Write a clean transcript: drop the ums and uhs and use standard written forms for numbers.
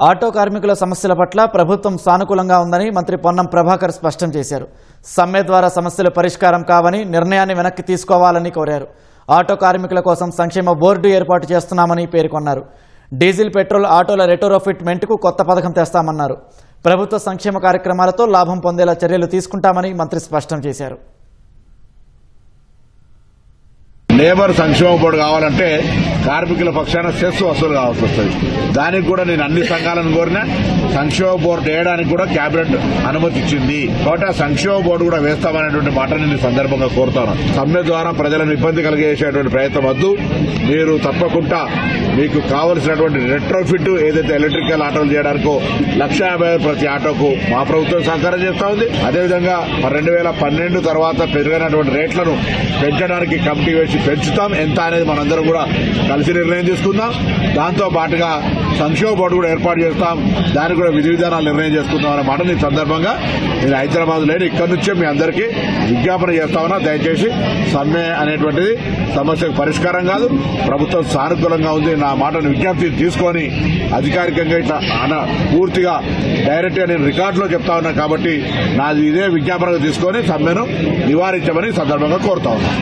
Auto కార్మికుల సమస్యల పట్ల ప్రభుత్వం సానుకూలంగా ఉందని మంత్రి పొన్నం ప్రభాకర్ స్పష్టం చేశారు. సమ్మె ద్వారా సమస్యలు పరిష్కారం కావని నిర్ణయాన్ని వెనక్కి తీసుకోవాలని కోరారు. ఆటో కార్మికుల కోసం సంక్షేమ బోర్డు ఏర్పాటు చేస్తున్నామని పేర్కొన్నారు. డీజిల్ పెట్రోల్ ఆటోల రెట్రోఫిట్మెంట్కు కొత్త పథకం తెస్తామన్నారు. ప్రభుత్వ సంక్షేమ కార్యక్రమాలతో లాభం పొందేలా చర్యలు తీసుకుంటామని మంత్రి స్పష్టం చేశారు. లేబర్ సంక్షేమ బోర్డు కావాలంటే కార్మికుల పక్షాన సెస్ వసూలు కావాల్సి వస్తుంది. దానికి కూడా నేను అన్ని సంఘాలను కోరినా సంక్షేమ బోర్డు వేయడానికి కూడా కేబినెట్ అనుమతి ఇచ్చింది. కాబట్టి ఆ సంక్షేమ బోర్డు కూడా వేస్తామనేటువంటి మాటని నేను సందర్భంగా కోరుతాను. సమ్మె ద్వారా ప్రజలను ఇబ్బంది కలిగేసేటువంటి ప్రయత్నం వద్దు. మీరు తప్పకుండా మీకు కావలసినటువంటి రెట్రోఫిట్ ఏదైతే ఎలక్ట్రికల్ ఆటోలు చేయడానికో 1,50,000 ప్రతి ఆటోకు మా ప్రభుత్వం సహకారం చేస్తా ఉంది. అదేవిధంగా 2012 తర్వాత పెరిగినటువంటి రేట్లను పెంచడానికి కమిటీ వేసి పెంచుతాం. ఎంత అనేది మనందరం కూడా కలిసి నిర్ణయం తీసుకుందాం. దాంతో పాటుగా సంక్షేమ బోర్డు కూడా ఏర్పాటు చేస్తాం. దానికి కూడా విధి విధానాలు నిర్ణయం చేసుకుందాం అనే మాట ఈ సందర్భంగా నేను హైదరాబాద్ లేని ఇక్కడి నుంచే మీ అందరికీ విజ్ఞాపన చేస్తామన్నా. దయచేసి సమ్మె అనేటువంటిది సమస్యకు పరిష్కారం కాదు. ప్రభుత్వం సానుకూలంగా ఉంది. నా మాటను విజ్ఞప్తి తీసుకొని అధికారికంగా ఇట్లా పూర్తిగా డైరెక్ట్ గా నేను రికార్డులో చెప్తా ఉన్నా కాబట్టి నాది ఇదే విజ్ఞాపనగా తీసుకొని సమ్మెను నివారించమని సందర్భంగా కోరుతా ఉన్నా.